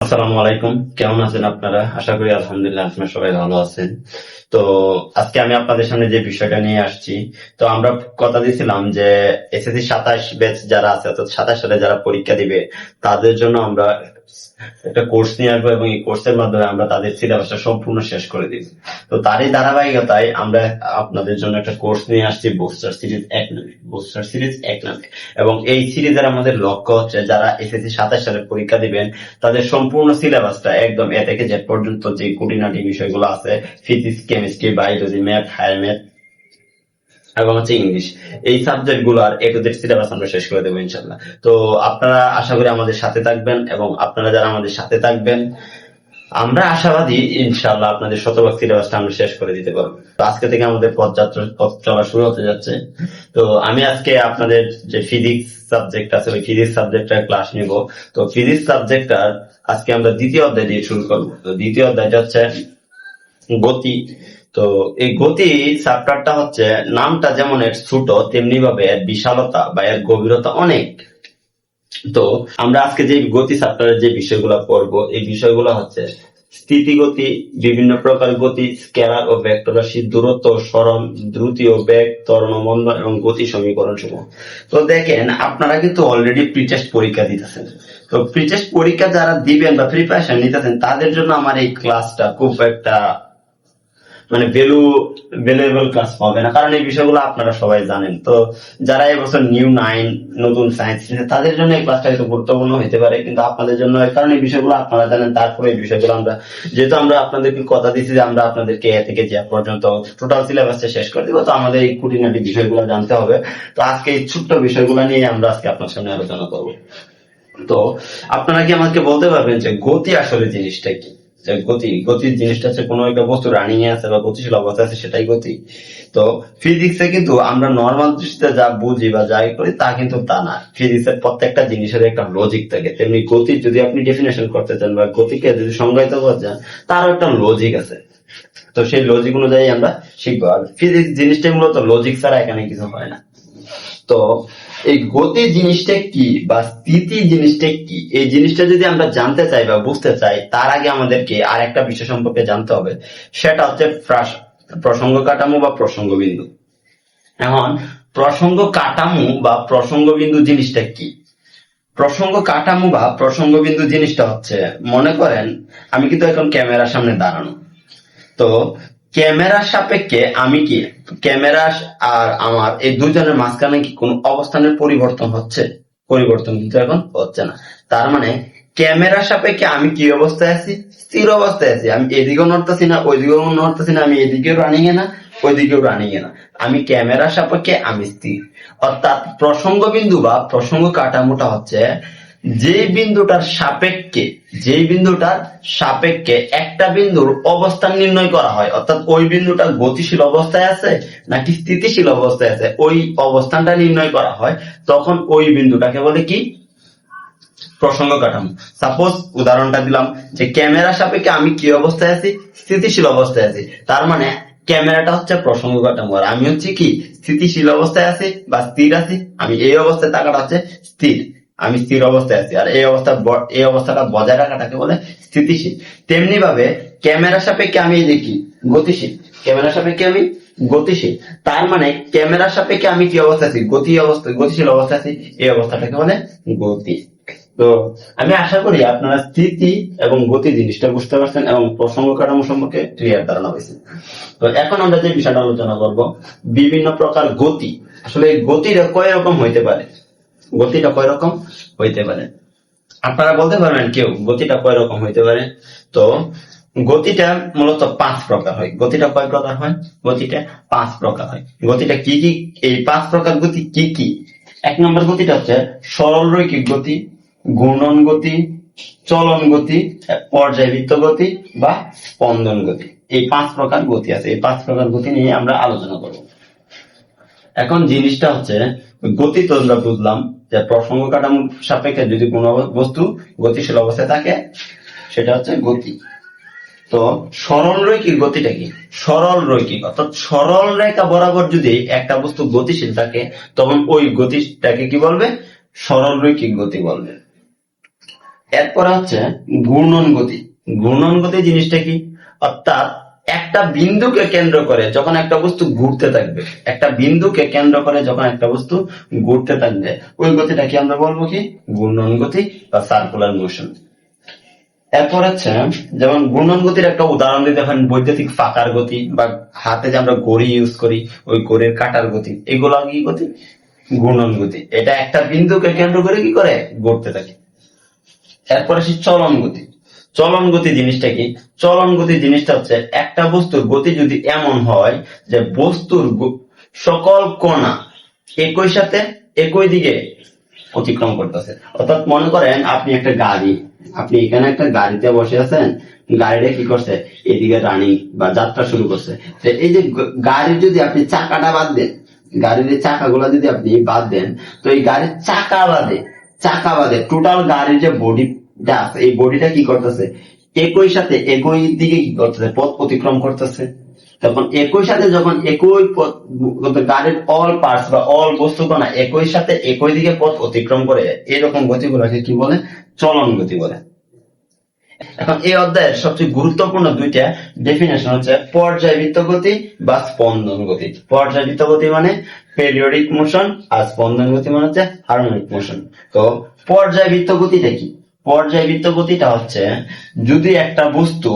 আসসালামু আলাইকুম, কেমন আছেন আপনারা? আশা করি আলহামদুলিল্লাহ আপনারা সবাই ভালো আছেন। তো আজকে আমি আপনাদের সামনে যে বিষয়টা নিয়ে আসছি, তো আমরা কথা দিয়েছিলাম যে এসএসসি 27 ব্যাচ যারা আছে, অর্থাৎ 27 সালে যারা পরীক্ষা দিবে তাদের জন্য আমরা একটা কোর্স নিয়ে আসবো এবং এই কোর্সের মাধ্যমে আমরা তাদের সিলেবাসটা সম্পূর্ণ শেষ করে দিব। তো তারই ধারাবাহিকতায় আমরা আপনাদের জন্য একটা কোর্স নিয়ে আসছি বুস্টার সিরিজ 1 নামে এবং এই সিরিজের আমাদের লক্ষ্য হচ্ছে যারা এসএসসি 27 সালে পরীক্ষা দিবেন তাদের সম্পূর্ণ সিলেবাসটা একদম এ থেকে জেড পর্যন্ত যে খুঁটিনাটি বিষয়গুলো আছে, physics, chemistry, biology, math, higher math এবং হচ্ছে ইংলিশ, এই সাবজেক্ট গুলার এ টু জেড সিলেবাস আমরা শেষ করে দেবো ইনশাল্লাহ। তো আপনারা আশা করি আমাদের সাথে থাকবেন এবং আপনারা যারা আমাদের সাথে থাকবেন আমরা আশাবাদী ইনশাআল্লাহ আপনাদের শতভাগ সিলেবাসটা আমরা শেষ করে দিতে পারবো। তো আজকে থেকে আমাদের পথ চলা শুরু হতে যাচ্ছে। তো আমি আজকে আপনাদের যে ফিজিক্স সাবজেক্ট আছে ওই ফিজিক্স সাবজেক্টটার ক্লাস নিব। তো ফিজিক্স সাবজেক্টটার আজকে আমরা দ্বিতীয় অধ্যায় দিয়ে শুরু করবো। তো দ্বিতীয় অধ্যায়টা হচ্ছে গতি। তো এই গতি চ্যাপ্টারটা হচ্ছে নামটা যেমন এর ছোট তেমনি ভাবে এর বিশালতা বা এর গভীরতা অনেক। তো আমরা আজকে যে গতি চ্যাপ্টারের যে বিষয়গুলো পড়বো এই বিষয়গুলো হচ্ছে স্থিতিগতি, বিভিন্ন প্রকার গতি, স্কেলার ও ভেক্টর রাশি, দূরত্ব, সরণ, দ্রুতি ও বেগ, ত্বরণ ও মন্দন এবং গতি সমীকরণ সমূহ। তো দেখেন আপনারা কিন্তু অলরেডি প্রি টেস্ট পরীক্ষা দিতেছেন। তো প্রি টেস্ট পরীক্ষা যারা দিবেন বা প্রিপারেশন নিতেছেন তাদের জন্য আমার এই ক্লাসটা খুব একটা মানে ভ্যালুয়েবল ক্লাস পাবে না, কারণ এই বিষয়গুলো আপনারা সবাই জানেন। তো যারা এবছর নিউ 9 নতুন সায়েন্স তাদের জন্য এই ক্লাসটা একটু গুরুত্বপূর্ণ হতে পারে, কিন্তু আপনাদের জন্য, কারণ এই বিষয়গুলো আপনারা জানেন। তারপরে এই বিষয়গুলো আমরা যেহেতু আমরা আপনাদেরকে কথা দিচ্ছি যে আমরা আপনাদেরকে এ থেকে যে পর্যন্ত টোটাল সিলেবাসটা শেষ করে দিব, তো আমাদের এই খুঁটিনাটি বিষয়গুলো জানতে হবে। তো আজকে এই ছোট্ট বিষয়গুলো নিয়ে আমরা আজকে আপনার সামনে আলোচনা করবো। তো আপনারা কি আমাকে বলতে পারবেন যে গতি আসলে জিনিসটা কি? যে গতির জিনিসটা হচ্ছে কোনো একটা বস্তু রানিং এ আছে বা গতিশীল অবস্থা আছে, সেটাই গতি। তো ফিজিক্সে কিন্তু আমরা নর্মাল দৃষ্টিতে যা বুঝি বা যাই করি তা কিন্তু তা না। ফিজিক্সের প্রত্যেকটা জিনিসের একটা লজিক থাকে, তেমনি গতি যদি আপনি ডেফিনেশন করতে চান বা গতিকে যদি সংজ্ঞায়িত করতে চান তারও একটা লজিক আছে। তো সেই লজিক অনুযায়ী আমরা শিখবো। আর ফিজিক্স জিনিসটা মূলত লজিক ছাড়া এখানে কিছু হয় না। তো এই গতি জিনিসটা কি বা স্থিতি জিনিসটা কি, এই জিনিসটা যদি আমরা জানতে চাই বা বুঝতে চাই তার আগে আমাদেরকে আর একটা বিষয় সম্পর্কে জানতে হবে, সেটা হচ্ছে প্রসঙ্গ কাঠামো বা প্রসঙ্গ বিন্দু। এখন প্রসঙ্গ কাঠামো বা প্রসঙ্গ বিন্দু জিনিসটা কি? প্রসঙ্গ কাঠামো বা প্রসঙ্গ বিন্দু জিনিসটা হচ্ছে, মনে করেন আমি কিন্তু এখন ক্যামেরার সামনে দাঁড়ানো। তো ক্যামেরার সাপেক্ষে আমি কি, ক্যামেরা আর আমার এই দুজনের মাঝখানে কি কোন অবস্থানের পরিবর্তন হচ্ছে? পরিবর্তন কিন্তু এখন হচ্ছে না। তার মানে ক্যামেরার সাপেক্ষে আমি কি অবস্থায় আছি? স্থির অবস্থায় আছি। আমি এদিকেও নড়তেছি না ওইদিকেও নড়তেছি না, আমি এদিকেও রানিং এ না ওইদিকেও রানিং এ না, আমি ক্যামেরার সাপেক্ষে আমি স্থির। অর্থাৎ প্রসঙ্গ বিন্দু বা প্রসঙ্গ কাঠামোটা হচ্ছে যেই বিন্দুটার সাপেক্ষে একটা বিন্দুর অবস্থান নির্ণয় করা হয়, অর্থাৎ ওই বিন্দুটা গতিশীল অবস্থায় আছে নাকি স্থিতিশীল অবস্থায় আছে ওই অবস্থানটা নির্ণয় করা হয়, তখন ওই বিন্দুটাকে বলে কি? প্রসঙ্গ কাঠামো। সাপোজ উদাহরণটা দিলাম যে ক্যামেরার সাপেক্ষে আমি কি অবস্থায় আছি? স্থিতিশীল অবস্থায় আছি। তার মানে ক্যামেরাটা হচ্ছে প্রসঙ্গ কাঠামো আর আমি হচ্ছে কি? স্থিতিশীল অবস্থায় আছি বা স্থির আছি। আমি এই অবস্থায় থাকাটা হচ্ছে স্থির, আমি স্থির অবস্থায় আছি। আর এই অবস্থাটা বজায় রাখাটাকে বলে স্থিতিশীল। তেমনি ভাবে ক্যামেরার সাপেক্ষে আমি দেখি গতিশীল, ক্যামেরার সাপেক্ষে আমি গতিশীল। তার মানে ক্যামেরার সাপেক্ষে আমি কি অবস্থা আছি? গতিশীল অবস্থা আছি। এই অবস্থাটাকে বলে গতি। তো আমি আশা করি আপনারা স্থিতি এবং গতি জিনিসটা বুঝতে পারছেন এবং প্রসঙ্গ কাঠামো সম্পর্কে ক্লিয়ার ধারণা হয়েছে। তো এখন আমরা যে বিষয়টা আলোচনা করব, বিভিন্ন প্রকার গতি। আসলে এই গতিটা কয় রকম হইতে পারে? গতিটা কয় রকম হইতে পারে আপনারা বলতে পারবেন কেউ? গতিটা কয় রকম হইতে পারে? তো গতিটা মূলত 5 প্রকার হয়। গতিটা কয় প্রকার হয়? গতিটা 5 প্রকার হয়। গতিটা কি কি? এই 5 প্রকার গতি কি কি? 1 নম্বর গতিটা হচ্ছে সরল রৈখিক গতি, ঘূর্ণন গতি, চলন গতি, পর্যায়বৃত্ত গতি বা স্পন্দন গতি। এই 5 প্রকার গতি আছে। এই 5 প্রকার গতি নিয়ে আমরা আলোচনা করব। এখন জিনিসটা হচ্ছে গতি তো আমরা বুঝলাম যে প্রসঙ্গ কাঠামোর সাপেক্ষে যদি কোনো বস্তু গতিশীল অবস্থায় থাকে সেটা হচ্ছে গতি। তো সরল রৈখিক গতিটা কি? সরল রৈখিক অর্থাৎ সরল রেখা বরাবর যদি একটা বস্তু গতিশীল থাকে তখন ওই গতিটাকে কি বলবে? সরল রৈখিক গতি বলবে। এরপরে হচ্ছে ঘূর্ণন গতি। ঘূর্ণন গতি জিনিসটা কি? অর্থাৎ একটা বিন্দুকে কেন্দ্র করে যখন একটা বস্তু ঘুরতে থাকবে, একটা বিন্দুকে কেন্দ্র করে যখন একটা বস্তু ঘুরতে থাকবে, ওই গতিটাকে আমরা বলবো কি? ঘূর্ণন গতি বা সার্কুলার মোশন। এরপর হচ্ছে যেমন ঘূর্ণন গতির একটা উদাহরণ দিতে পারেন বৈদ্যুতিক ফাঁকার গতি, বা হাতে যে আমরা ঘড়ি ইউজ করি ওই ঘড়ির কাটার গতি, এগুলো কি গতি? ঘূর্ণন গতি। এটা একটা বিন্দুকে কেন্দ্র করে কি করে ঘুরতে থাকে। এরপর আসি চলন গতি। চলন গতি জিনিসটা কি? চলন গতি জিনিসটা হচ্ছে একটা বস্তুর গতি যদি এমন হয় যে বস্তুর সকল কণা একই সাথে একই দিকে অতিক্রম করতেছে। অর্থাৎ মনে করেন আপনি একটা গাড়ি, আপনি এখানে একটা গাড়িতে বসে আছেন, গাড়িটা কি করছে? এদিকে রানিং বা যাত্রা শুরু করছে। তো এই যে গাড়ির যদি আপনি চাকাটা বাদ দেন, গাড়ির চাকাগুলা যদি আপনি বাদ দেন, তো এই গাড়ির চাকা বাদে টোটাল গাড়ির যে বডিটা আছে, এই বডিটা কি করতেছে? একই সাথে একই দিকে কি করতেছে? পথ অতিক্রম করতেছে। তখন একই সাথে যখন একই গাড়ির অল পার্টস বা অল বস্তুকণা একই সাথে একই দিকে পথ অতিক্রম করে, এরকম গতিগুলোকে কি বলে? চলন গতি বলে। এখন এই অধ্যায়ের সবচেয়ে গুরুত্বপূর্ণ দুইটা ডেফিনেশন হচ্ছে পর্যায়বৃত্ত গতি বা স্পন্দন গতি। পর্যায়বৃত্ত গতি মানে পেরিয়ডিক মোশন, আর স্পন্দন গতি মানে হচ্ছে হারমোনিক মোশন। তো পর্যায়বৃত্ত গতিটা কি? পর্যায়বৃত্ত গতিটা হচ্ছে যদি একটা বস্তু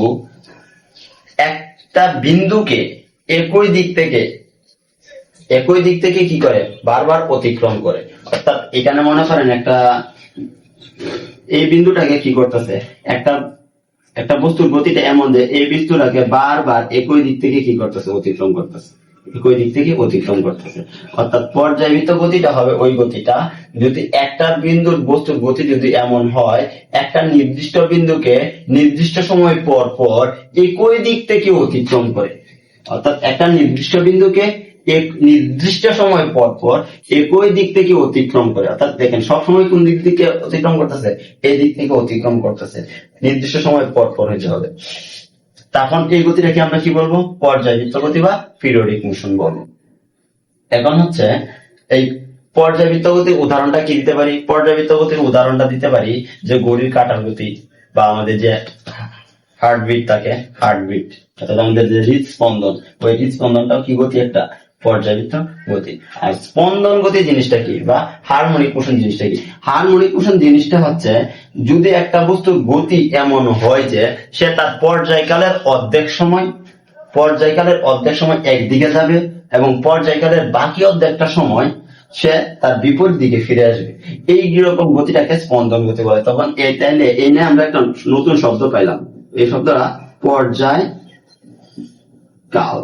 একটা বিন্দুকে একই দিক থেকে কি করে? বারবার অতিক্রম করে। অর্থাৎ এখানে মনে করেন একটা এই বিন্দুটাকে কি করতেছে? একটা বস্তুর গতিটা এমন যে এই বস্তুটাকে বারবার একই দিক থেকে কি করতেছে? অতিক্রম করতেছে, একই দিক থেকে অতিক্রম করতেছে। অর্থাৎ পর্যায়বৃত্ত গতিটা হবে ওই গতিটা যদি একটা বিন্দুর বস্তুর গতি যদি এমন হয় একটা নির্দিষ্ট বিন্দুকে নির্দিষ্ট সময় পর পর একই দিক থেকে অতিক্রম করে। অর্থাৎ একটা নির্দিষ্ট বিন্দুকে এক নির্দিষ্ট সময় পর পর একই দিক থেকে অতিক্রম করে। অর্থাৎ দেখেন সবসময় কোন দিক থেকে অতিক্রম করতেছে? এই দিক থেকে অতিক্রম করতেছে, নির্দিষ্ট সময় পর পর হতে হবে। তখন এই গতিটাকে আমরা কি বলবো? পর্যায়বৃত্ত গতি বা পিরিয়ডিক মোশন বলবো। এখন হচ্ছে এই পর্যায়বৃত্ত গতির উদাহরণটা কি দিতে পারি? পর্যায়বৃত্ত গতির উদাহরণটা দিতে পারি যে ঘড়ির কাঁটার গতি, বা আমাদের যে হার্টবিট থাকে, হার্টবিট অর্থাৎ আমাদের যে হৃদস্পন্দন, ওই হৃদস্পন্দনটাও কি গতি? একটা পর্যায়বৃত্ত গতি। আর স্পন্দন গতি জিনিসটা কি, বা হারমোনিক মোশন জিনিসটা কি? হারমোনিক মোশন জিনিসটা হচ্ছে যদি একটা বস্তুর গতি এমন হয় যে সে তার পর্যায়কালের অর্ধেক সময় একদিকে যাবে এবং পর্যায়কালের বাকি অর্ধেকটা সময় সে তার বিপরীত দিকে ফিরে আসবে, এই রকম গতিটাকে স্পন্দন গতি বলে। তখন এই নিয়ে আমরা একটা নতুন শব্দ পাইলাম, এই শব্দটা পর্যায় কাল।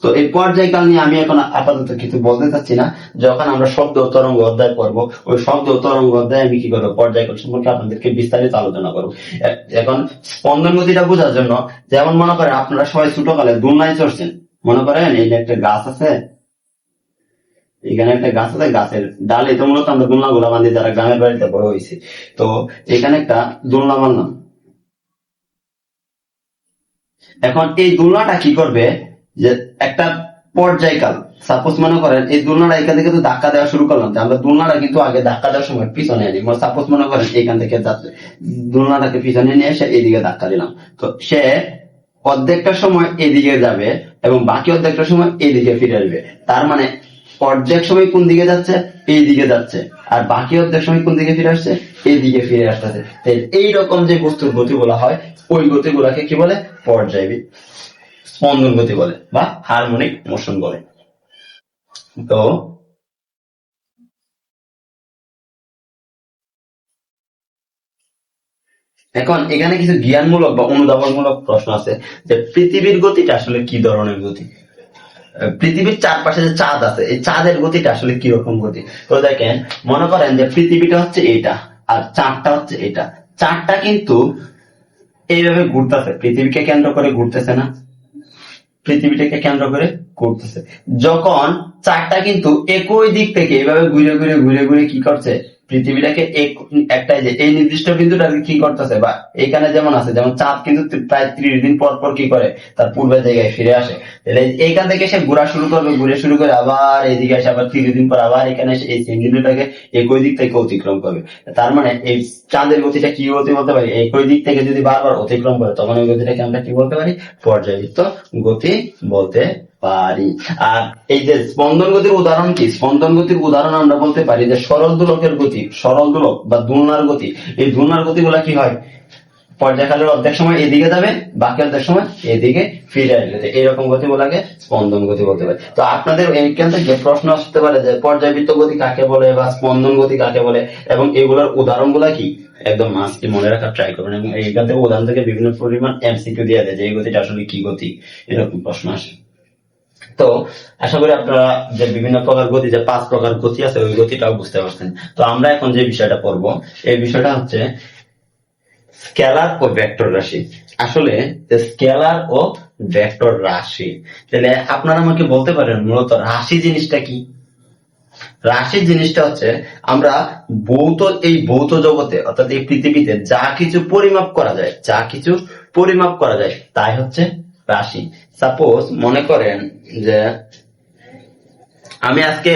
তো এই পর্যায়কাল নিয়ে আমি এখন আপাতত কিছু বলতে চাচ্ছি না। যখন আমরা শব্দ ও তরঙ্গ অধ্যায় করবো, ওই শব্দ ও তরঙ্গ অধ্যায় আমি কি করবো? পর্যায়কাল সম্পর্কে আপনাদেরকে বিস্তারিত আলোচনা করবো। এখন স্পন্দন গতিটা বোঝার জন্য, যেমন মনে করেন আপনারা সবাই ছোটকালে দোলনায় চড়ছেন। মনে করেন এই যে একটা গাছ আছে, এখানে একটা গাছ আছে, গাছের ডালে তো মূলত আমরা দোলনা গুলা বান্ধি যারা গ্রামের বাড়িতে বড় হয়েছে। তো এখানে একটা দোলনা বানলাম। এখন এই দোলনাটা কি করবে? যে একটা পর্যায়কাল, সাপোজ মনে করেন এই দোলনাটা এখান থেকে তো ধাক্কা দেওয়া শুরু করলাম, আমরা দোলনাটা কিন্তু আগে ধাক্কা দেওয়ার সময় পিছনে আনি। সাপোজ মনে করেন এখান থেকে দোলনাটাকে পিছনে নিয়ে এসে এইদিকে ধাক্কা দিলাম, তো সে অর্ধেকটা সময় এদিকে যাবে এবং বাকি অর্ধেকটা সময় এইদিকে ফিরে আসবে। তার মানে অর্ধেক সময় কোন দিকে যাচ্ছে? এই দিকে যাচ্ছে, আর বাকি অর্ধেক সময় কোন দিকে ফিরে আসছে? এই দিকে ফিরে আসতেছে। এইরকম যে বস্তুর গতিগুলো হয় ওই গতিগুলাকে কি বলে? পর্যায়বৃত্ত স্পন্দন গতি বলে বা হারমোনিক মোশন বলে। তো এখন এখানে কিছু জ্ঞানমূলক বা অনুধাবনমূলক প্রশ্ন আছে যে পৃথিবীর গতিটা আসলে কি ধরনের গতি? পৃথিবীর চারপাশে যে চাঁদ আছে, এই চাঁদের গতিটা আসলে কিরকম গতি? তো দেখেন মনে করেন যে পৃথিবীটা হচ্ছে এটা আর চাঁদটা হচ্ছে এটা। চাঁদটা কিন্তু এইভাবে ঘুরতেছে, পৃথিবীকে কেন্দ্র করে ঘুরতেছে না? পৃথিবীটাকে কেন্দ্র করে ঘুরতেছে। যখন চাঁদটা কিন্তু একই দিক থেকে এইভাবে ঘুরে ঘুরে কি করছে? পৃথিবীটাকে একটাই যে এই নির্দিষ্ট বিন্দুটাকে কি করতেছে, বা এইখানে যেমন আছে, যেমন চাঁদ কিন্তু প্রায় 30 দিন পর পর কি করে তার পূর্বের জায়গায় ফিরে আসে। তাহলে এইখান থেকে সে ঘোরা শুরু করবে, ঘুরে শুরু করে আবার এইদিকে আসে, আবার 30 দিন পর আবার এখানে এসে এই সেম বিন্দুটাকে একই দিক থেকে অতিক্রম করবে। তার মানে এই চাঁদের গতিটা কি গতি বলতে পারি, একই দিক থেকে যদি বারবার অতিক্রম করে তখন ওই গতিটাকে আমরা কি বলতে পারি, পর্যায়বৃত্ত গতি বলতে পারি। আর এই যে স্পন্দন গতির উদাহরণ কি, স্পন্দন গতির উদাহরণ আমরা বলতে পারি যে সরল দোলকের গতি, সরল দোলক বা দুলনার গতি। এই দুলনার গতিগুলা কি হয়, পর্যায়কালের অর্ধেক সময় এদিকে যাবে, বাকি অর্ধেক সময় এদিকে ফিরে আসবে, এইরকম গতি বলাকে স্পন্দন গতি বলতে পারে। তো আপনাদের এইখান থেকে প্রশ্ন আসতে পারে যে পর্যায়বৃত্ত গতি কাকে বলে বা স্পন্দন গতি কাকে বলে, এবং এগুলোর উদাহরণ গুলা কি, একদম মাস্টলি মনে রাখার ট্রাই করবেন। এবং এইখান থেকে উদাহরণ থেকে বিভিন্ন পরিমাণ এমসিকিউ দিয়ে দেয় যে এই গতিটা আসলে কি গতি, এরকম প্রশ্ন আসে। তো আশা করি আপনারা যে বিভিন্ন প্রকার গতি, যে 5 প্রকার গতি আছে ওই গতিটাও বুঝতে পারছেন। তো আমরা এখন যে বিষয়টা পড়বো, এই বিষয়টা হচ্ছে স্কেলার ও ভেক্টর রাশি। আসলে স্কেলার ও ভেক্টর রাশি, তাহলে আপনারা আমাকে বলতে পারেন মূলত রাশি জিনিসটা কি। রাশি জিনিসটা হচ্ছে আমরা এই ভৌত জগতে অর্থাৎ এই পৃথিবীতে যা কিছু পরিমাপ করা যায়, যা কিছু পরিমাপ করা যায় তাই হচ্ছে রাশি। সাপোজ মনে করেন যে আমি আজকে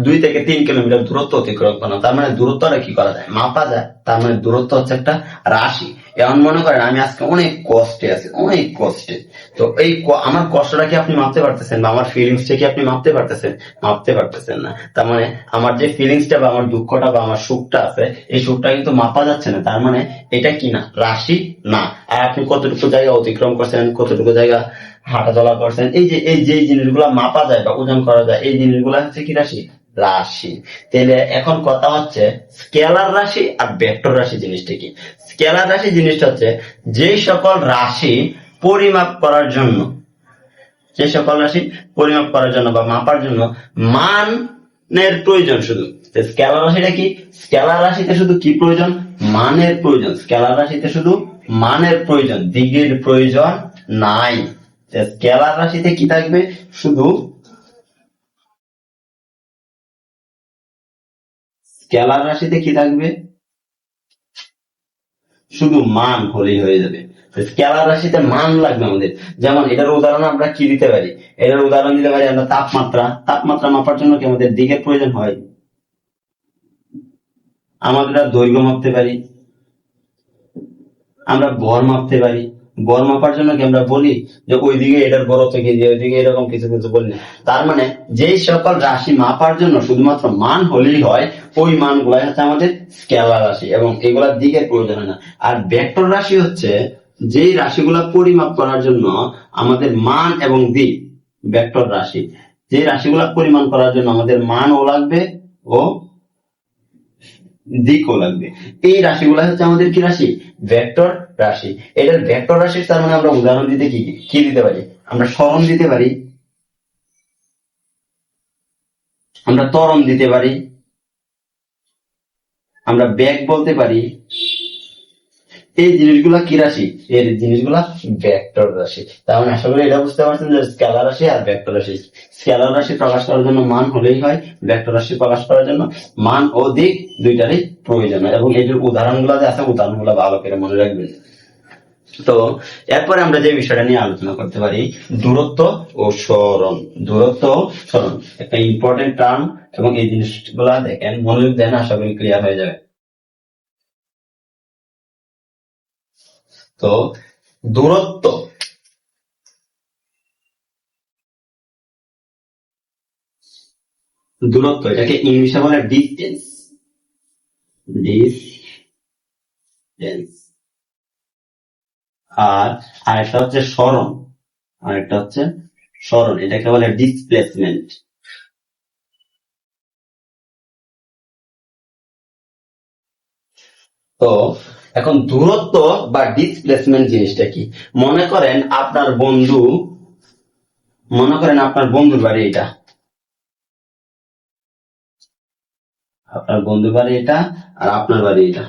2 থেকে 3 কিলোমিটার দূরত্ব অতিক্রম করলাম, তার মানে দূরত্বটা কি করা যায়, মাপা যায়, তার মানে দূরত্ব হচ্ছে একটা রাশি। এমন মনে করেন আমি আজকে অনেক কষ্টে আছি, অনেক কষ্টে, তো এই আমার কষ্টটা কি আপনি মাপতে পারতেছেন, বা আমার ফিলিংসটা কি আপনি মাপতে পারতেছেন, মাপতে পারতেছেন না। তার মানে আমার যে ফিলিংসটা বা আমার দুঃখটা বা আমার সুখটা আছে, এই সুখটা কিন্তু মাপা যাচ্ছে না, তার মানে এটা কি না, রাশি না। আর আপনি কতটুকু জায়গা অতিক্রম করছেন, কতটুকু জায়গা হাঁটাচলা করছেন, এই যে জিনিসগুলা মাপা যায় বা ওজন করা যায়, এই জিনিসগুলা হচ্ছে কি রাশি, রাশি। তাহলে এখন কথা হচ্ছে স্কেলার রাশি আর ভেক্টর রাশি জিনিসটা কি। স্কেলার রাশি জিনিসটা হচ্ছে যে সকল রাশি পরিমাপ করার জন্য, যে সকল রাশি পরিমাপ করার জন্য বা মাপার জন্য মানের প্রয়োজন শুধু। স্কেলার রাশিটা কি, স্কেলার রাশিতে শুধু কি প্রয়োজন, মানের প্রয়োজন। স্কেলার রাশিতে শুধু মানের প্রয়োজন, দিকের প্রয়োজন নাই। স্কেলার রাশিতে কি থাকবে, শুধু স্কেলার রাশিতে কি থাকবে, শুধু মান হলেই হয়ে যাবে। স্কেলার রাশিতে মান লাগবে আমাদের। যেমন এটার উদাহরণ আমরা কি দিতে পারি, এটার উদাহরণ দিতে পারি আমরা তাপমাত্রা। তাপমাত্রা মাপার জন্য কি আমাদের দিকের প্রয়োজন হয়, আমরা দৈর্ঘ্য মাপতে পারি, আমরা ভর মাপতে পারি। ভর মাপার জন্য কি আমরা বলি যে ওইদিকে এটার বড়ত্ব কেজি, ওইদিকে এরকম কিছু কিছু বলি। তার মানে যেই সকল রাশি মাপার জন্য শুধুমাত্র মান হলেই হয়, ওই মানগুলাই হচ্ছে আমাদের স্কেলার রাশি, এবং এগুলার দিকের প্রয়োজন হয় না। আর ভেক্টর রাশি হচ্ছে যেই রাশিগুলা পরিমাপ করার জন্য আমাদের মান এবং দিক, ভেক্টর রাশি যে রাশিগুলা পরিমাণ করার জন্য আমাদের মানও লাগবে ও দিকও লাগবে, এই রাশিগুলো হচ্ছে আমাদের কি রাশি, ভেক্টর রাশি। এটার ভেক্টর রাশি, তার মানে আমরা উদাহরণ দিতে কি কি দিতে পারি, আমরা সরণ দিতে পারি, আমরা ত্বরণ দিতে পারি, আমরা বেগ বলতে পারি। এই জিনিসগুলা কি রাশি, এই জিনিসগুলা ভেক্টর রাশি। তার মানে আশা করি এটা বুঝতে পারছেন যে স্কেলার রাশি আর ভেক্টর রাশি। স্কেলার রাশি প্রকাশ করার জন্য মান হলেই হয়, ভেক্টর রাশি প্রকাশ করার জন্য মান ও দিক দুইটারই প্রয়োজন হয়। এবং এটির উদাহরণগুলো যে আছে, উদাহরণগুলো ভালো করে মনে রাখবেন। তো এরপরে আমরা যে বিষয়টা নিয়ে আলোচনা করতে পারি, দূরত্ব ও সরণ। দূরত্ব ও সরণ একটা ইম্পর্টেন্ট টার্ম, এবং এই জিনিসগুলা দেখেন মনোযোগ দেন, আশা করি ক্লিয়ার হয়ে যাবে। তো দূরত্ব, দূরত্ব এটাকে ইংলিশে বলে ডিস্টেন্স, ডিস্টেন্স। আর আরেকটা হচ্ছে সরণ, আরেকটা হচ্ছে সরণ, এটাকে বলে ডিসপ্লেসমেন্ট। তো এখন দূরত্ব বা ডিসপ্লেসমেন্ট জিনিসটা কি, মনে করেন আপনার বন্ধু, মনে করেন আপনার বন্ধুর বাড়ি এটা, আপনার বন্ধুর বাড়ি এটা আর আপনার বাড়ি এটা।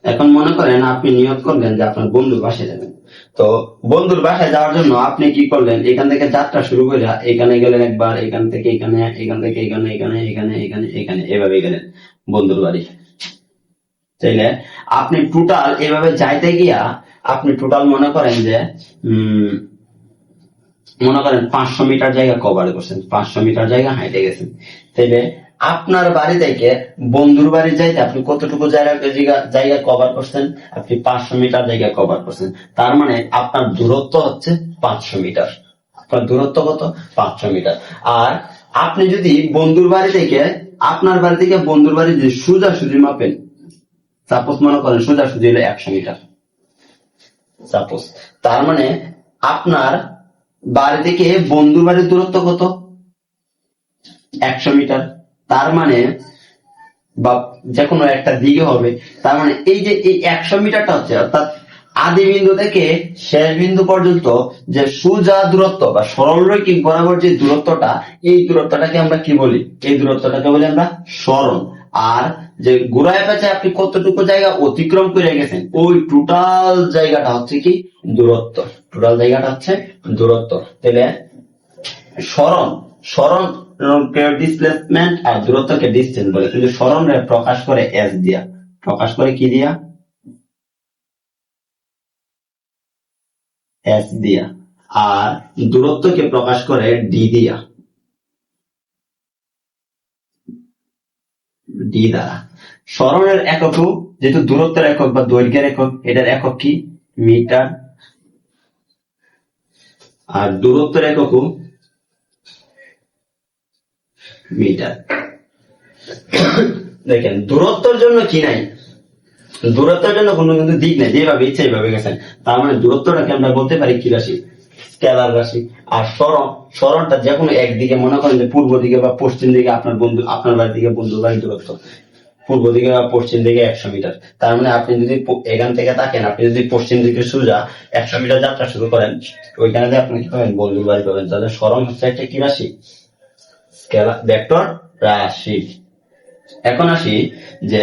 এখন মনে করেন আপনি নিয়ত করলেন যে আপনার বন্ধুর বাসায় যাবেন। তো বন্ধুর বাসায় যাওয়ার জন্য আপনি কি করলেন, এখান থেকে যাত্রা শুরু করে এখানে গেলেন একবার, এখান থেকে এখানে, এখান থেকে এখানে, এখানে এখানে এখানে এখানে এভাবে গেলেন বন্ধুর বাড়ি। তাইলে আপনি টোটাল এভাবে যাইতে গিয়া আপনি টোটাল মনে করেন যে মনে করেন 500 মিটার জায়গা কভার করছেন, 500 মিটার জায়গা হাইটে গেছেন। তাইলে আপনার বাড়ি থেকে বন্ধুর বাড়ি যাইতে আপনি কতটুকু জায়গা কভার করছেন? আপনি 500 মিটার জায়গা কভার করছেন। তার মানে আপনার দূরত্ব হচ্ছে 500 মিটার। আপনার দূরত্ব কত? 500 মিটার। আর আপনি যদি বন্ধুর বাড়ি থেকে আপনার বাড়ি থেকে বন্ধুর বাড়ি যদি সোজাসুজি মাপেন, সাপোজ মনে করেন সোজাসুজি হলো 100 মিটার সাপোজ, তার মানে আপনার বাড়ি থেকে বন্ধুর বাড়ির দূরত্ব কত? 100 মিটার। তার মানে বা যে কোনো একটা দিকে হবে। তার মানে এই যে এই 100 মিটারটা হচ্ছে অর্থাৎ আদি বিন্দু থেকে শেষ বিন্দু পর্যন্ত যে সোজা দূরত্ব বা সরলরৈখিক বরাবর যে দূরত্বটা, এই দূরত্বটাকে আমরা কি বলি? এই দূরত্বটাকে বলি আমরা সরণ। আর যে ঘুরায় পেঁচায় আপনি কতটুকু জায়গা অতিক্রম করে গেছেন, ওই টোটাল জায়গাটা হচ্ছে কি? দূরত্ব। টোটাল জায়গাটা হচ্ছে দূরত্ব। তাহলে সরণ, সরণ ডিসপ্লেসমেন্ট আর দূরত্বকে ডিসটেন্স বলে, কিন্তু সরণ প্রকাশ করে এস দিয়া, প্রকাশ করে কি দিয়া? এস দিয়া। আর দূরত্বকে প্রকাশ করে ডি দিয়া, ডি দ্বারা। সরণের একক যেহেতু দূরত্বের একক বা দৈর্ঘ্যের একক, এটার একক কি? মিটার। আর দূরত্বের একক মিটার। দেখেন দূরত্বের জন্য কি নাই? দূরত্বের জন্য কোনো কিন্তু দিক নেই, যেভাবে ইচ্ছে এইভাবে গেছেন। তার মানে দূরত্বটাকে আমরা বলতে পারি কি রাশি? স্কেলার রাশি। আর সরণ, সরণটা যে কোনো একদিকে মনে করেন যে পূর্ব দিকে বা পশ্চিম দিকে আপনার বন্ধু, আপনার বাড়ি থেকে বন্ধুর বাড়ির দূরত্ব পূর্ব দিকে বা পশ্চিম দিকে 100 মিটার। তার মানে আপনি যদি এখান থেকে থাকেন, আপনি যদি পশ্চিম দিকে সোজা 100 মিটার যাত্রা শুরু করেন, ওইখানে যে আপনি কি পাবেন? বন্ধুর বাড়ি পাবেন। তাহলে সরণ হচ্ছে একটা কি রাশি? স্কেলার ভেক্টর রাশি। এখন আসি যে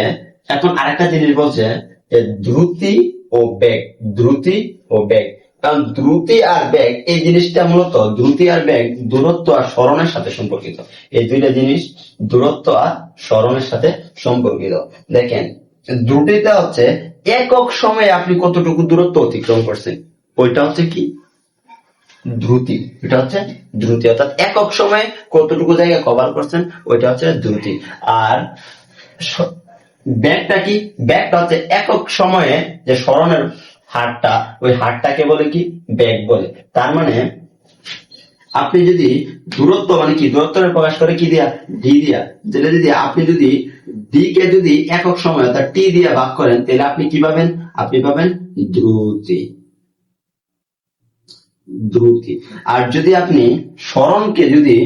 এখন আরেকটা জিনিস বলছে যে দ্রুতি ও বেগ, দ্রুতি ও বেগ। কারণ দ্রুতি আর বেগ এই জিনিসটা মূলত দ্রুতি আর বেগ দূরত্ব আর সরণের সাথে সম্পর্কিত। এই দুইটা জিনিস দূরত্ব আর সরণের সাথে সম্পর্কিত। দেখেন দ্রুতিটা হচ্ছে একক সময়ে আপনি কতটুকু দূরত্ব অতিক্রম করছেন, ওইটা হচ্ছে কি? দ্রুতি। এটা হচ্ছে দ্রুতি, অর্থাৎ একক সময়ে কতটুকু জায়গা কভার করছেন, ওইটা হচ্ছে দ্রুতি। আর ব্যাগটা কি? ব্যাগটা হচ্ছে একক সময়ে যে সরণের হারটা, ওই হারটাকে বলে কি? ব্যাগ বলে। তার মানে আপনি যদি দূরত্ব মানে কি? দূরত্ব প্রকাশ করে কি দিয়া? ডি দিয়া। যেটা যদি আপনি যদি ডি কে যদি একক সময় অর্থাৎ টি দিয়া ভাগ করেন, তাহলে আপনি কি পাবেন? আপনি পাবেন দ্রুতি, দ্রুতি। আর যদি আপনি সরণকে যদি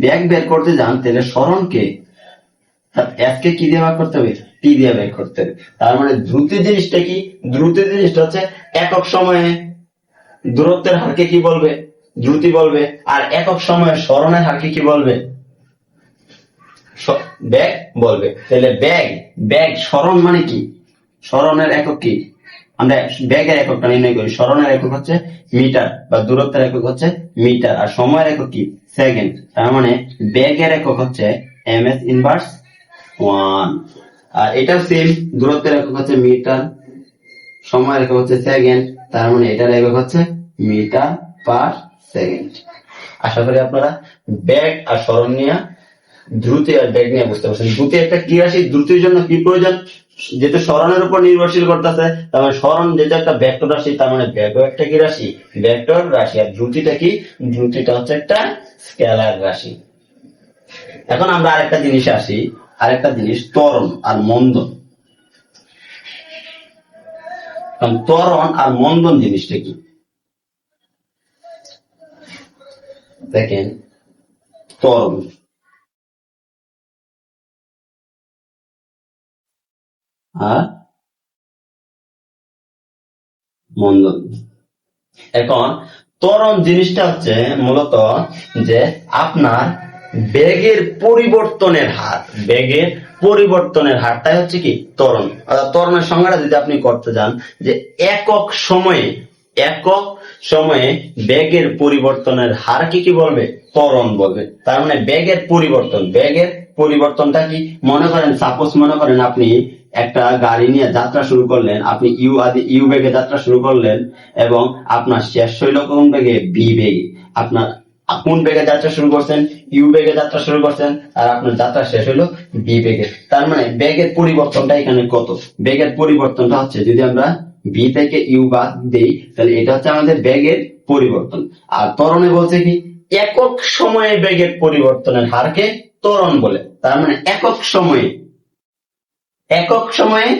ব্যাগ বের করতে যান, তাহলে সরণকে এস কে কি দিয়ে ভাগ করতে হবে? টি দিয়ে বের করতে হবে। তার মানে দ্রুতি জিনিসটা কি? দ্রুতি জিনিসটা হচ্ছে একক সময়ে দূরত্বের হারকে কি বলবে? দ্রুতি বলবে। আর একক সময়ে সরণের হারকে কি বলবে? ব্যাগ বলবে। তাহলে ব্যাগ, ব্যাগ সরণ মানে কি? সরণের একক কি? আমরা ব্যাগের এককটা নির্ণয় করি। সরণের একক হচ্ছে মিটার বা দূরত্বের একক হচ্ছে মিটার। আর সময়ের একক কি? সেকেন্ড। তার মানে ব্যাগের একক হচ্ছে এম এস ইনভার্স 1। আর এটাও সেম, দূরত্বের একক হচ্ছে মিটার, সময়ের একক হচ্ছে সেকেন্ড। তার মানে এটার একক হচ্ছে মিটার পার সেকেন্ড। আশা করি আপনারা ব্যাগ আর সরণ নিয়ে, দ্রুতি আর বেগ নিয়ে বুঝতে পারছেন। দ্রুতি একটা কি রাশি? দ্রুতির জন্য কি প্রয়োজন? যেহেতু সরণের উপর নির্ভরশীল করতেছে, তার মানে সরণ যেটা একটা ভেক্টর রাশি, তার মানে বেগও একটা কি রাশি? ভেক্টর রাশি। আর দ্রুতিটা কি? দ্রুতিটা হচ্ছে একটা স্কেলার রাশি। এখন আমরা আরেকটা জিনিসে আসি, আরেকটা জিনিস ত্বরণ আর মন্দন। ত্বরণ আর মন্দন জিনিসটা কি? দেখেন ত্বরণ আর মন্দন। এখন ত্বরণ জিনিসটা হচ্ছে মূলত যে আপনার বেগের পরিবর্তনের হার, বেগের পরিবর্তনের হারটাই হচ্ছে কি ত্বরণ। ত্বরণের সংজ্ঞাটা যদি আপনি করতে যান যে একক সময়ে, একক সময়ে বেগের পরিবর্তনের হারকে কি বলবে? ত্বরণ বলবে। তার মানে বেগের পরিবর্তন, বেগের পরিবর্তনটা কি? মনে করেন, সাপোজ মনে করেন আপনি একটা গাড়ি নিয়ে যাত্রা শুরু করলেন, আপনি ইউ বেগে যাত্রা শুরু করলেন এবং আপনার শেষ হইল কোন বেগে? বি বেগে। আপনার কোন বেগে যাত্রা শুরু করছেন? ইউ বেগে যাত্রা শুরু করছেন, আর আপনার যাত্রা শেষ হইলো বি বেগে। তার মানে বেগের পরিবর্তনটা এখানে কত? বেগের পরিবর্তনটা হচ্ছে, যদি আমরা বি থেকে ইউ বাদ দেই তাহলে এটা হচ্ছে আমাদের বেগের পরিবর্তন। আর ত্বরণে বলছে কি? একক সময়ে বেগের পরিবর্তনের হারকে ত্বরণ বলে। তার মানে একক সময়ে, একক সময়ে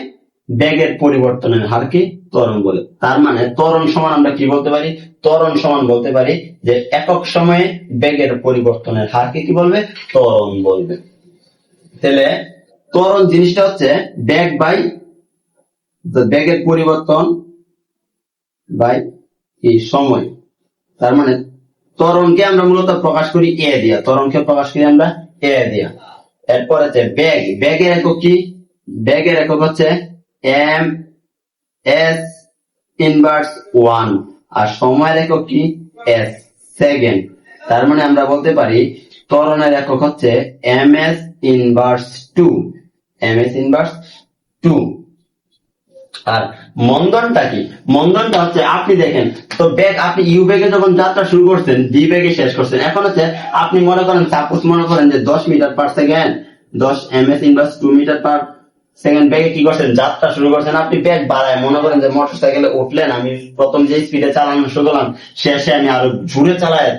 বেগের পরিবর্তনের হারকে ত্বরণ বলে। তার মানে ত্বরণ সমান আমরা কি বলতে পারি? ত্বরণ সমান বলতে পারি যে একক সময়ে বেগের পরিবর্তনের হারকে কি বলবে? ত্বরণ বলবে। তাহলে ত্বরণ জিনিসটা হচ্ছে বেগ বাই বেগের পরিবর্তন বাই এই সময়। তার মানে ত্বরণকে আমরা মূলত প্রকাশ করি এ দিয়া, ত্বরণকে প্রকাশ করি আমরা এ দিয়া। এরপর হচ্ছে বেগ, বেগের একক কি? বেগের একক হচ্ছে এম এস ইনভার্স 1, আর সময়ের একক কি? S, second. তার মানে আমরা বলতে পারি ত্বরণের একক হচ্ছে m s inverse 2, m s inverse 2। আর মন্দনটা কি? মন্দনটা হচ্ছে, আপনি দেখেন তো বেগ, আপনি ইউ বেগে যখন যাত্রা শুরু করছেন, বি বেগে শেষ করছেন। এখন হচ্ছে আপনি মনে করেন, সাপোজ মনে করেন যে 10 meter per second, 10 ms inverse 2 meter per second বেগে কি করছেন? যাত্রা শুরু করছেন। আপনি বেগ বাড়ায়, মনে করেন যে মোটরসাইকেলে উঠলেন, আমি প্রথম যে স্পিডে চালানো শুরু করলাম, শেষে আমি আরো জোরে চালায়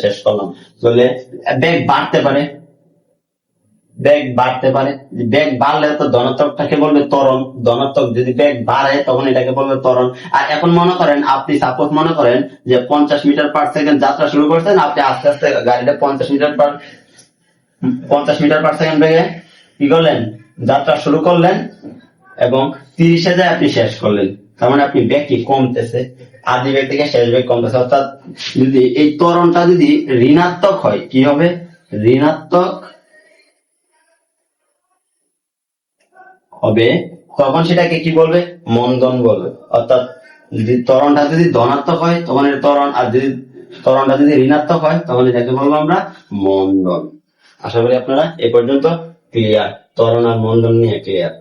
শেষ করলাম। তাহলে বেগ বাড়তে পারে, বেগ বাড়তে পারে। বেগ বাড়লে তো ধনাত্মকটাকে বলবে ত্বরণ, ধনাত্মক যদি বেগ বাড়ে তখন এটাকে বলবে ত্বরণ। আর এখন মনে করেন আপনি সাপোজ মনে করেন যে 50 মিটার পার সেকেন্ড যাত্রা শুরু করছেন, আপনি আস্তে আস্তে গাড়িটা 50 মিটার পার সেকেন্ড বেগে কি করলেন? যাত্রা শুরু করলেন এবং 30-এ যায় আপনি শেষ করলেন। তার মানে আপনি বেগ কি কমতেছে, আদি বেগ থেকে শেষ বেগ কমতেছে। অর্থাৎ যদি এই ত্বরণটা যদি ঋণাত্মক হয়, কি হবে? ঋণাত্মক হবে, তখন সেটাকে কি বলবে? মন্দন বলবে। অর্থাৎ যদি ত্বরণটা যদি ধনাত্মক হয় তখন এটা ত্বরণ, আর যদি ত্বরণটা যদি ঋণাত্মক হয় তখন এটাকে বলবো আমরা মন্দন। আশা করি আপনারা এ পর্যন্ত ক্লিয়ার, ত্বরণ আর মন্দন নিয়ে ক্লিয়ার।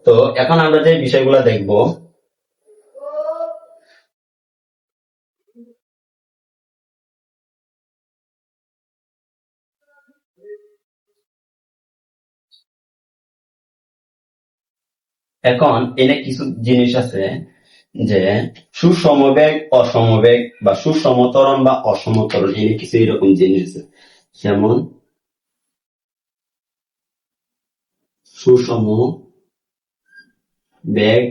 তো এখন আমরা যে বিষয়গুলো দেখব, এখন এনে কিছু জিনিস আছে যে সুষম বেগ, অসম বেগ, বা সুষম ত্বরণ বা অসম ত্বরণ, এনে কিছু এরকম জিনিস আছে। যেমন সুষম বেগ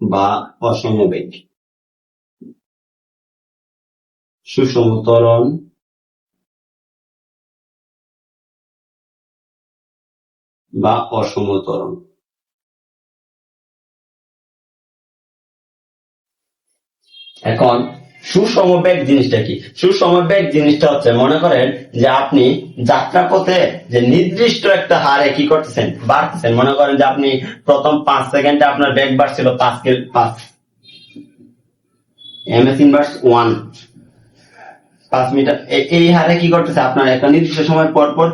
বা অসম বেগ, সুষম ত্বরণ বা অসম ত্বরণ। এখন সুষম বেগ জিনিসটা কি? সুষম বেগ জিনিসটা হচ্ছে, মনে করেন যে আপনি যাত্রা পথে যে নির্দিষ্ট একটা হারে কি করতেছেন? বাড়তেছেন। মনে করেন যে আপনি প্রথম 5 সেকেন্ডে আপনার বেগ বাড়ছিল 5 ms ইনভার্স 1, 5 মিটার। এই হারে কি করতেছে? আপনার একটা নির্দিষ্ট সময় পর পর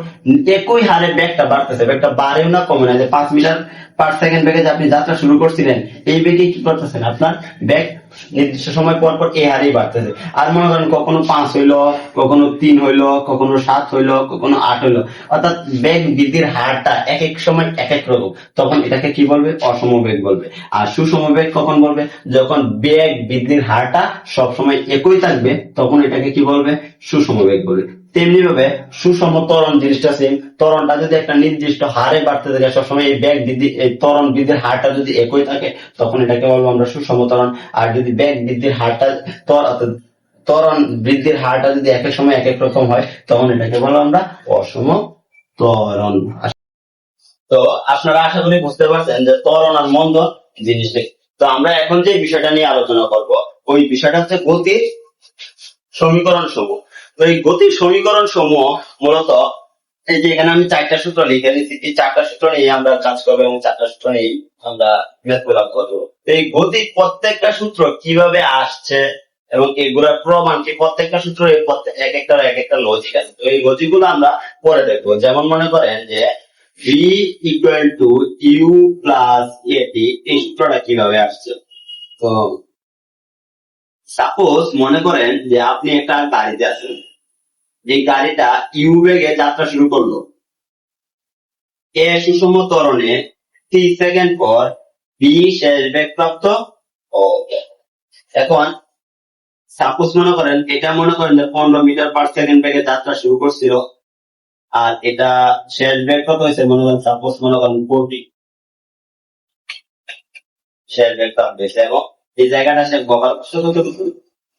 একই হারে ব্যাগটা বাড়তেছে, ব্যাগটা বাড়েও না কমে না। যে 5 মিটার পার সেকেন্ড বেগে যে আপনি যাত্রা শুরু করছিলেন, এই বেগে কি করতেছেন? আপনার ব্যাগ নির্দিষ্ট সময় পর পর এই হারেই বাড়তেছে। আর মনে করেন কখনো 5 হইলো, কখনো 3 হইলো, কখনো 7 হইলো, কখনো 8 হইলো। অর্থাৎ বেগ বৃদ্ধির হারটা এক এক সময় এক এক রকম, তখন এটাকে কি বলবে? অসম বেগ বলবে। আর সুষম বেগ কখন বলবে? যখন বেগ বৃদ্ধির হারটা সবসময় একই থাকবে, তখন এটাকে কি বলবে? সুষম বেগ বলবে। তেমনি ভাবে সুষম ত্বরণ জিনিসটা সেম। ত্বরণটা যদি একটা নির্দিষ্ট হারে বাড়তে থাকে সবসময়, এই বেগ বৃদ্ধি, এই ত্বরণ বৃদ্ধির হারটা যদি একই থাকে, তখন এটাকে বলবো আমরা সুষম ত্বরণ। আর যদি বেগ বৃদ্ধির হারটা, ত্বরণ বৃদ্ধির হারটা যদি এক এক সময় এক এক রকম হয়, তখন এটাকে বলবো আমরা অসম ত্বরণ। তো আপনারা আশা করি বুঝতে পারছেন যে ত্বরণ আর মন্দন জিনিসটা। তো আমরা এখন যে বিষয়টা নিয়ে আলোচনা করব, ওই বিষয়টা হচ্ছে গতির সমীকরণ সমূহ। তো তো এই গতির সমীকরণ সমূহ মূলত এই যে এখানে আমি 4টা সূত্র লিখে দিচ্ছি, এই 4টা সূত্র নিয়ে আমরা কাজ করবো এবং 4টা সূত্র নিয়ে আমরা ম্যাথ গুলা করবো। তো এই গতির প্রত্যেকটা সূত্র কিভাবে আসছে এবং এগুলোর প্রমাণ কি, প্রত্যেকটা সূত্র এক একটা লজিক আছে। তো এই লজিক গুলো আমরা পরে দেখবো। যেমন মনে করেন যে v equal to u plus at, এই সূত্রটা কিভাবে আসছে। তো সাপোজ মনে করেন যে আপনি একটা গাড়িতে আছেন, যে গাড়িটা ইউ বেগে যাত্রা শুরু করলো, এ সুষম ত্বরণে 30 সেকেন্ড পর বি শেষ বেগ প্রাপ্ত। এখন সাপোজ মনে করেন এটা মনে করেন যে 15 মিটার পার সেকেন্ড বেগে যাত্রা শুরু করছিল, আর এটা শেষ বেগ কত হয়েছে মনে করেন, সাপোজ মনে করেন 40, শেষ বেগ প্রাপ্ত হয়েছে এবং এই জায়গাটা সে কভার করছে কতটুকু,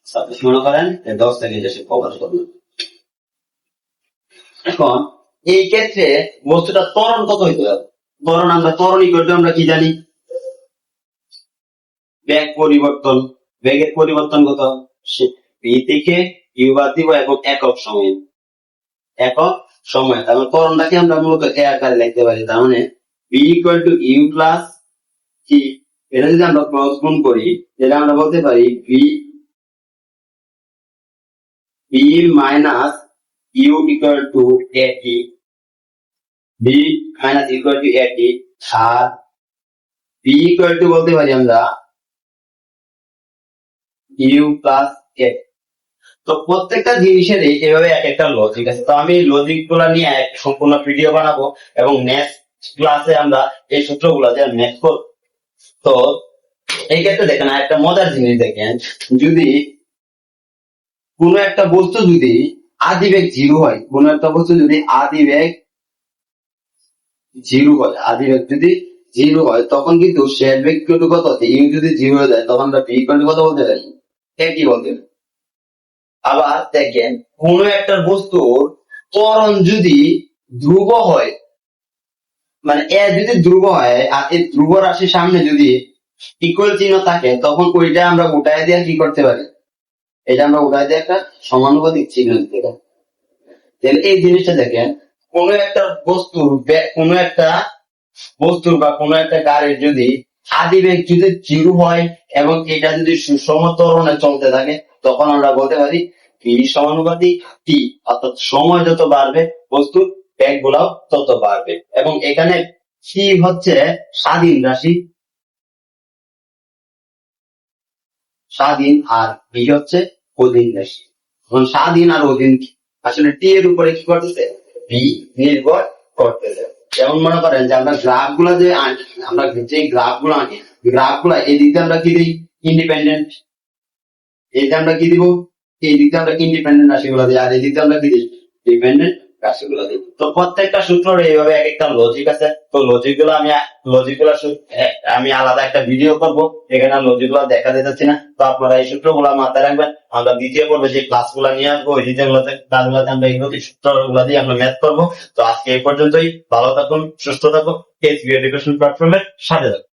সাপোজ মনে করেন 10 সেকেন্ড সে কভার করলো। এখন এই ক্ষেত্রে বস্তুটা ত্বরণ কত হইতে হবে, ত্বরণ আমরা ত্বরণই করতে আমরা কি জানি, বেগ পরিবর্তন, বেগের পরিবর্তন কত, বি থেকে ইউ বাদ দিব এবং একক সময়, একক সময়, তারপর ত্বরণটাকে আমরা মূলত এ আকারে লিখতে পারি। তার মানে v equal to u plus কি, এটা যদি আমরা ক্রস গুণ করি তাহলে আমরা বলতে পারি v minus u equal to at, v minus equal to at, আর বি ইকুয়াল টু বলতে পারি আমরা ইউ প্লাস এ। তো প্রত্যেকটা জিনিসের এইভাবে এক একটা লজিক আছে। তো আমি লজিক গুলা নিয়ে এক সম্পূর্ণ ভিডিও বানাবো এবং নেক্সট ক্লাসে আমরা এই সূত্রগুলা দিয়ে ম্যাথ করব। তো এই ক্ষেত্রে দেখেন একটা মজার জিনিস দেখেন, যদি কোনো একটা বস্তু যদি আদিবেগ 0 হয়, কোনো একটা বস্তু যদি আদিবেগ 0 হয়, আদিবেগ যদি 0 হয়, তখন কিন্তু শেষ বেগ কত হচ্ছে, ইউ যদি 0 হয়ে যায় তখন আমরা বি কত বলতে পারি, কি বলতে পারি। আবার দেখেন কোন একটা বস্তুর ত্বরণ যদি ধ্রুব হয়, মানে এ যদি ধ্রুব হয় আর এই ধ্রুব রাশির সামনে যদি ইকুয়াল চিহ্ন থাকে, তখন ওইটা আমরা উঠায় দিয়ে কি করতে পারি, এটা আমরা উঠায় দিয়ে একটা সমানুপাতিক চিহ্ন দিতে পারি। তাহলে এই জিনিসটা দেখেন, কোন একটা বস্তুর বা কোন একটা গাড়ির যদি আদিবেগ যদি 0 হয় এবং এটা যদি সুষম ত্বরণে চলতে থাকে, তখন আমরা বলতে পারি ভি সমানুপাতিক টি, অর্থাৎ সময় যত বাড়বে বস্তুর বেগ গুলাও তত বাড়বে। এবং এখানে সি হচ্ছে স্বাধীন রাশি, স্বাধীন, আর ভি হচ্ছে অধীন রাশি। এখন স্বাধীন আর অধীন আসলে টি এর উপরে কি করতেছে, ভি নির্ভর করতেছে। যেমন মনে করেন যে আমরা গ্রাফ গুলা যে আনি, আমরা যে গ্রাফ গুলো আনি, গ্রাফ গুলা এই দিকে আমরা কি দিই, ইন্ডিপেন্ডেন্ট, এই যে আমরা কি দিব, এই দিকে আমরা ইন্ডিপেন্ডেন্ট রাশিগুলো দিই, আর এই দিকে আমরা কি দিই, ডিপেন্ডেন্ট রাশিগুলো দিই। তো প্রত্যেকটা সূত্রের এইভাবে এক একটা লজিক আছে। তো লজিক গুলো আমি আলাদা একটা ভিডিও করব, এখানে লজিক গুলো দেখা যাচ্ছে না। তো আপনারা এই সূত্রগুলো মাথায় রাখবেন। আমরা দ্বিতীয় পর্বে যে ক্লাস গুলা নিয়ে আসবো, ওই দ্বিতীয়গুলোতে ক্লাসগুলোতে আমরা এই সূত্রগুলো দিয়ে আমরা ম্যাথ করবো। তো আজকে এই পর্যন্তই, ভালো থাকুন, সুস্থ থাকুন, এডুকেশন প্ল্যাটফর্মের সাথে থাকুন।